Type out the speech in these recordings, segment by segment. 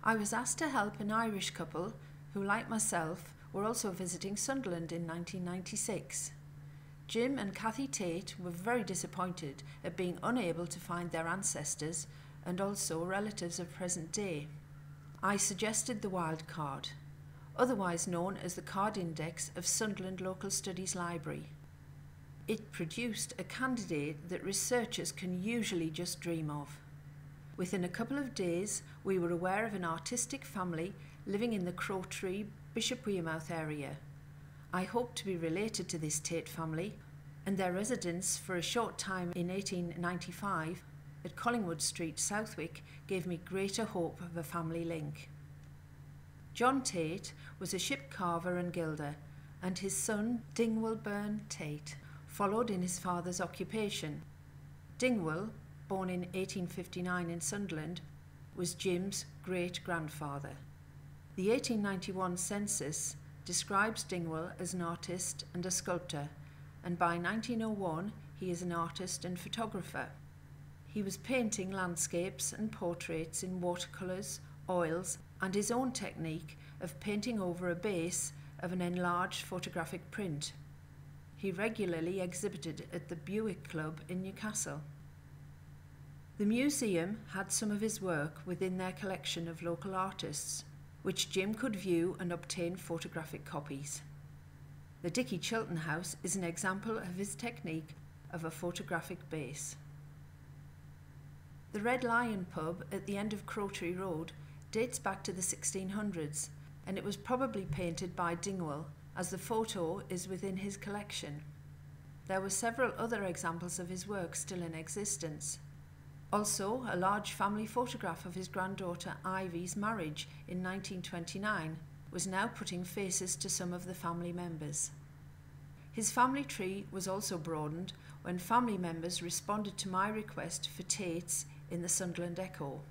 I was asked to help an Irish couple who, like myself, were also visiting Sunderland in 1996. Jim and Kathy Tate were very disappointed at being unable to find their ancestors and also relatives of present day. I suggested the wild card, otherwise known as the Card Index of Sunderland Local Studies Library. It produced a candidate that researchers can usually just dream of. Within a couple of days, we were aware of an artistic family living in the Crowtree, Bishop Wearmouth area. I hoped to be related to this Tate family, and their residence for a short time in 1895 at Collingwood Street, Southwick, gave me greater hope of a family link. John Tate was a ship carver and gilder, and his son, Dingwall Byrne Tate, followed in his father's occupation. Dingwall, born in 1859 in Sunderland, was Jim's great-grandfather. The 1891 census describes Dingwall as an artist and a sculptor, and by 1901 he is an artist and photographer. He was painting landscapes and portraits in watercolours, oils, and his own technique of painting over a base of an enlarged photographic print. He regularly exhibited at the Buick Club in Newcastle. The museum had some of his work within their collection of local artists, which Jim could view and obtain photographic copies. The Dicky Chilton House is an example of his technique of a photographic base. The Red Lion pub at the end of Crowtree Road dates back to the 1600s, and it was probably painted by Dingwall, as the photo is within his collection. There were several other examples of his work still in existence. Also, a large family photograph of his granddaughter Ivy's marriage in 1929 was now putting faces to some of the family members. His family tree was also broadened when family members responded to my request for Tates in the Sunderland Echo.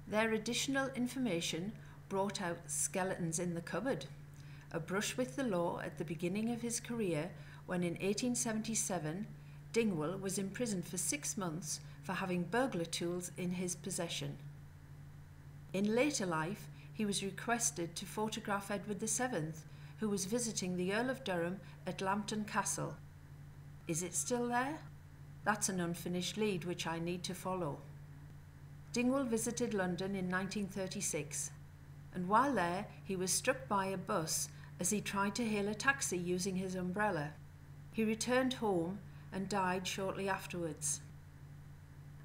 Their additional information brought out skeletons in the cupboard, a brush with the law at the beginning of his career when in 1877 Dingwall was imprisoned for 6 months for having burglar tools in his possession. In later life, he was requested to photograph Edward VII, who was visiting the Earl of Durham at Lambton Castle. Is it still there? That's an unfinished lead which I need to follow. Dingwall visited London in 1936, and while there he was struck by a bus as he tried to hail a taxi using his umbrella. He returned home and died shortly afterwards.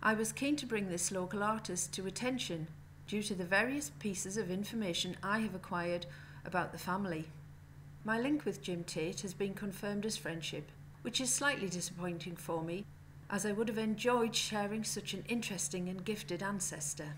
I was keen to bring this local artist to attention due to the various pieces of information I have acquired about the family. My link with Jim Tate has been confirmed as friendship, which is slightly disappointing for me, as I would have enjoyed sharing such an interesting and gifted ancestor.